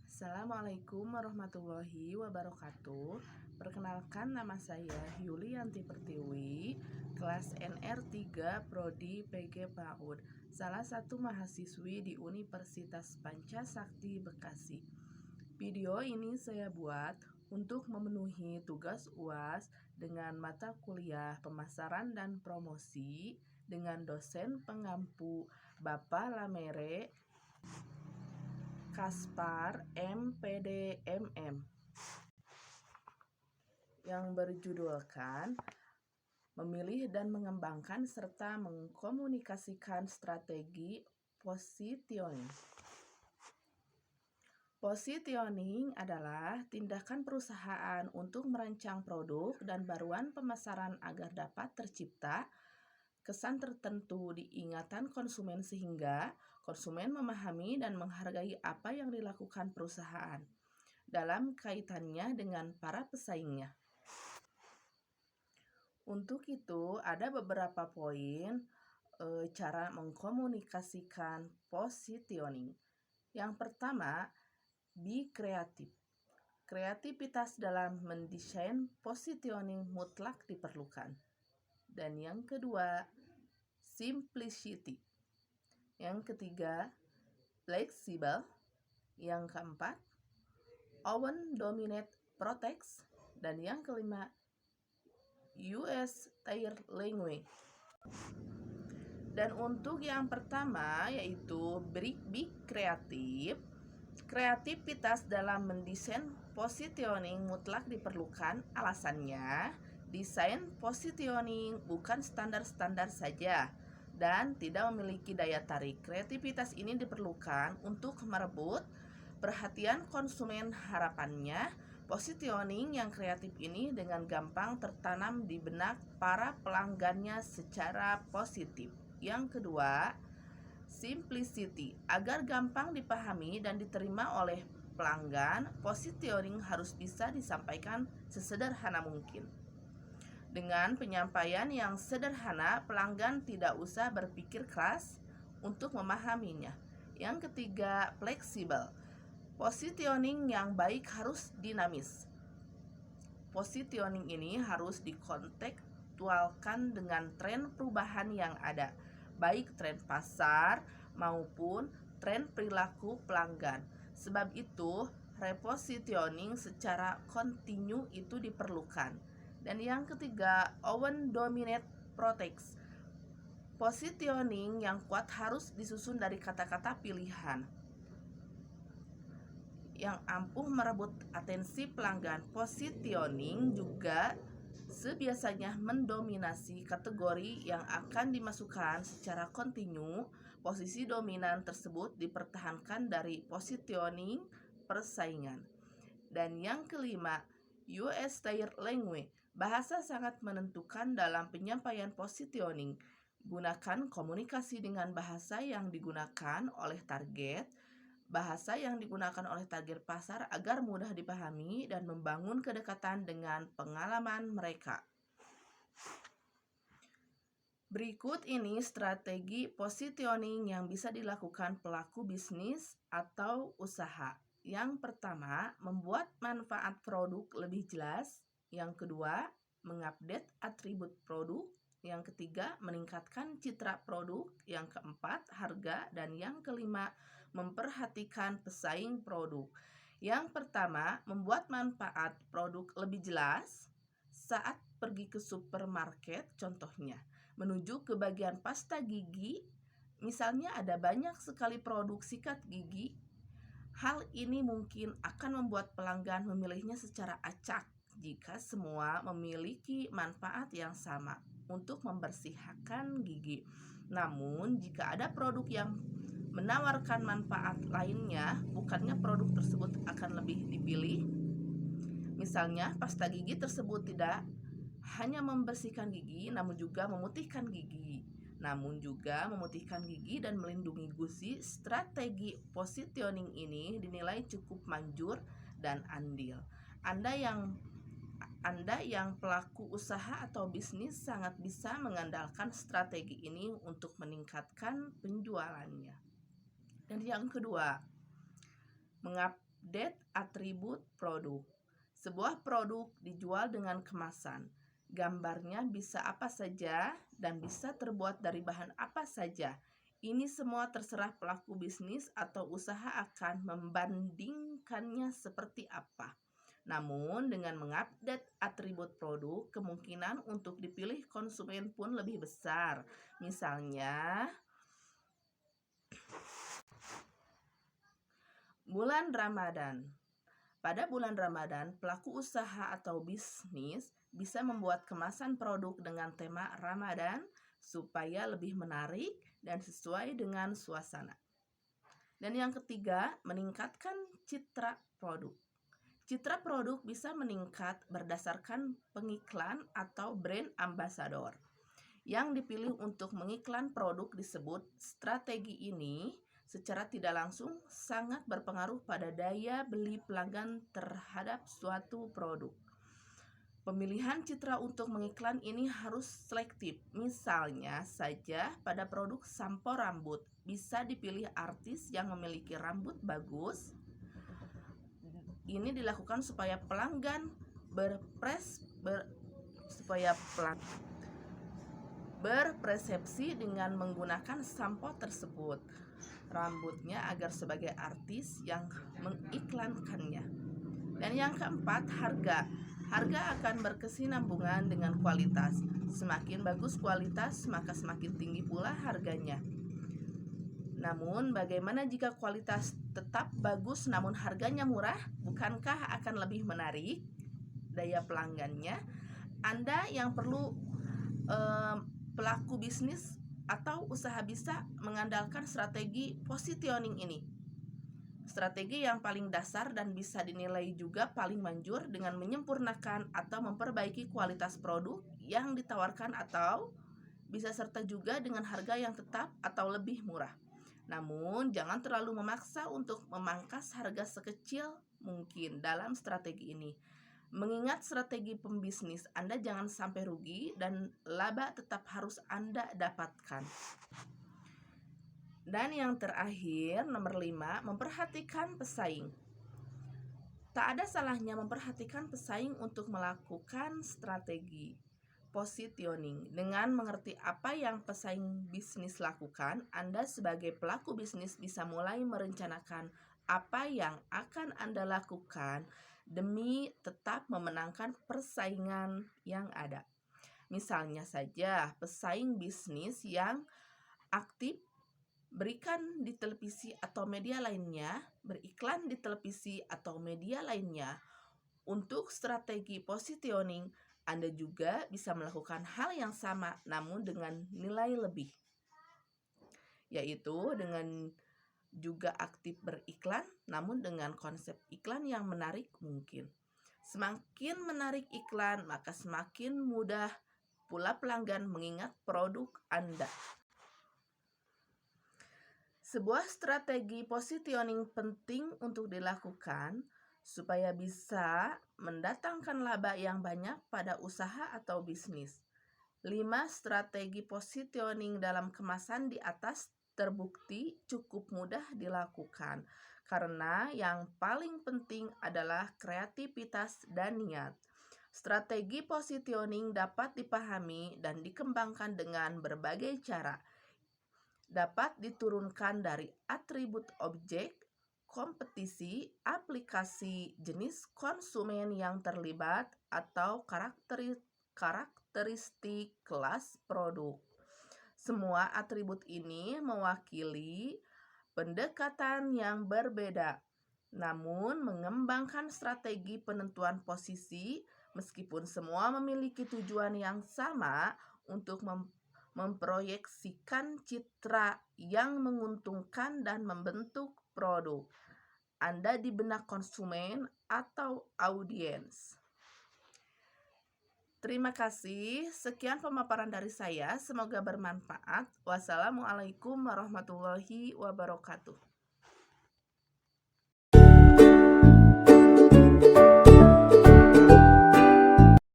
Assalamualaikum warahmatullahi wabarakatuh. Perkenalkan, nama saya Yulianti Pertiwi, kelas NR3 Prodi PG PAUD, salah satu mahasiswi di Universitas Pancasakti Bekasi. Video ini saya buat untuk memenuhi tugas UAS dengan mata kuliah pemasaran dan promosi dengan dosen pengampu Bapak Lamere Kaspar MPD MM yang berjudulkan memilih dan mengembangkan serta mengkomunikasikan strategi positioning. Positioning adalah tindakan perusahaan untuk merancang produk dan baruan pemasaran agar dapat tercipta kesan tertentu di ingatan konsumen sehingga konsumen memahami dan menghargai apa yang dilakukan perusahaan dalam kaitannya dengan para pesaingnya. Untuk itu ada beberapa poin cara mengkomunikasikan positioning. Yang pertama, be kreatif. Kreativitas dalam mendesain positioning mutlak diperlukan. Dan yang kedua, simplicity. Yang ketiga, fleksibel. Yang keempat, own dominate protects. Dan yang kelima, US Tire Language. Dan untuk yang pertama yaitu be kreatif. Kreativitas dalam mendesain positioning mutlak diperlukan. Alasannya, desain positioning bukan standar-standar saja dan tidak memiliki daya tarik. Kreativitas ini diperlukan untuk merebut perhatian konsumen. Harapannya, positioning yang kreatif ini dengan gampang tertanam di benak para pelanggannya secara positif. Yang kedua, simplicity. Agar gampang dipahami dan diterima oleh pelanggan, positioning harus bisa disampaikan sesederhana mungkin. Dengan penyampaian yang sederhana, pelanggan tidak usah berpikir keras untuk memahaminya. Yang ketiga, fleksibel. Positioning yang baik harus dinamis. Positioning ini harus dikontekstualkan dengan tren perubahan yang ada, baik tren pasar maupun tren perilaku pelanggan. Sebab itu, repositioning secara kontinu itu diperlukan. Dan yang ketiga, own dominate protects. Positioning yang kuat harus disusun dari kata-kata pilihan yang ampuh merebut atensi pelanggan. Positioning juga sebiasanya mendominasi kategori yang akan dimasukkan secara kontinu. Posisi dominan tersebut dipertahankan dari positioning persaingan. Dan yang kelima, US Tire Language. Bahasa sangat menentukan dalam penyampaian positioning. Gunakan komunikasi dengan bahasa yang digunakan oleh target pasar agar mudah dipahami dan membangun kedekatan dengan pengalaman mereka. Berikut ini strategi positioning yang bisa dilakukan pelaku bisnis atau usaha. Yang pertama, membuat manfaat produk lebih jelas. Yang kedua, mengupdate atribut produk. Yang ketiga, meningkatkan citra produk. Yang keempat, harga. Dan yang kelima, memperhatikan pesaing produk. Yang pertama, membuat manfaat produk lebih jelas. Saat pergi ke supermarket, contohnya menuju ke bagian pasta gigi, misalnya ada banyak sekali produk sikat gigi. Hal ini mungkin akan membuat pelanggan memilihnya secara acak jika semua memiliki manfaat yang sama untuk membersihkan gigi. Namun, jika ada produk yang menawarkan manfaat lainnya, bukannya produk tersebut akan lebih dipilih? Misalnya, pasta gigi tersebut tidak hanya membersihkan gigi, namun juga memutihkan gigi dan melindungi gusi. Strategi positioning ini dinilai cukup manjur dan andil. Anda yang pelaku usaha atau bisnis sangat bisa mengandalkan strategi ini untuk meningkatkan penjualannya. Dan yang kedua, mengupdate atribut produk. Sebuah produk dijual dengan kemasan. Gambarnya bisa apa saja dan bisa terbuat dari bahan apa saja. Ini semua terserah pelaku bisnis atau usaha akan membandingkannya seperti apa. Namun, dengan mengupdate atribut produk, kemungkinan untuk dipilih konsumen pun lebih besar. Misalnya, bulan Ramadan. Pada bulan Ramadan, pelaku usaha atau bisnis bisa membuat kemasan produk dengan tema Ramadan supaya lebih menarik dan sesuai dengan suasana. Dan yang ketiga, meningkatkan citra produk. Citra produk bisa meningkat berdasarkan pengiklan atau brand ambassador yang dipilih untuk mengiklan produk disebut. Strategi ini secara tidak langsung sangat berpengaruh pada daya beli pelanggan terhadap suatu produk. Pemilihan citra untuk mengiklan ini harus selektif. Misalnya saja pada produk sampo rambut bisa dipilih artis yang memiliki rambut bagus. Ini dilakukan supaya pelanggan berpersepsi dengan menggunakan sampo tersebut rambutnya agar sebagai artis yang mengiklankannya. Dan yang keempat, harga. Harga akan berkesinambungan dengan kualitas. Semakin bagus kualitas, maka semakin tinggi pula harganya. Namun, bagaimana jika kualitas tetap bagus namun harganya murah? Bukankah akan lebih menarik daya pelanggannya? Anda yang perlu pelaku bisnis atau usaha bisa mengandalkan strategi positioning ini. Strategi yang paling dasar dan bisa dinilai juga paling manjur dengan menyempurnakan atau memperbaiki kualitas produk yang ditawarkan atau bisa serta juga dengan harga yang tetap atau lebih murah. Namun, jangan terlalu memaksa untuk memangkas harga sekecil mungkin dalam strategi ini. Mengingat strategi pembisnis Anda jangan sampai rugi dan laba tetap harus Anda dapatkan. Dan yang terakhir, nomor 5, memperhatikan pesaing. Tak ada salahnya memperhatikan pesaing untuk melakukan strategi positioning. Dengan mengerti apa yang pesaing bisnis lakukan, Anda sebagai pelaku bisnis bisa mulai merencanakan apa yang akan Anda lakukan demi tetap memenangkan persaingan yang ada. Misalnya saja, pesaing bisnis yang aktif beriklan di televisi atau media lainnya. Untuk strategi positioning, Anda juga bisa melakukan hal yang sama namun dengan nilai lebih, yaitu dengan juga aktif beriklan namun dengan konsep iklan yang menarik mungkin. Semakin menarik iklan, maka semakin mudah pula pelanggan mengingat produk Anda. Sebuah strategi positioning penting untuk dilakukan supaya bisa mendatangkan laba yang banyak pada usaha atau bisnis. 5 strategi positioning dalam kemasan di atas terbukti cukup mudah dilakukan karena yang paling penting adalah kreativitas dan niat. Strategi positioning dapat dipahami dan dikembangkan dengan berbagai cara. Dapat diturunkan dari atribut objek, kompetisi, aplikasi, jenis konsumen yang terlibat, atau karakteristik kelas produk. Semua atribut ini mewakili pendekatan yang berbeda, namun mengembangkan strategi penentuan posisi meskipun semua memiliki tujuan yang sama untuk memproyeksikan citra yang menguntungkan dan membentuk produk Anda di benak konsumen atau audiens. Terima kasih. Sekian pemaparan dari saya. Semoga bermanfaat. Wassalamualaikum warahmatullahi wabarakatuh.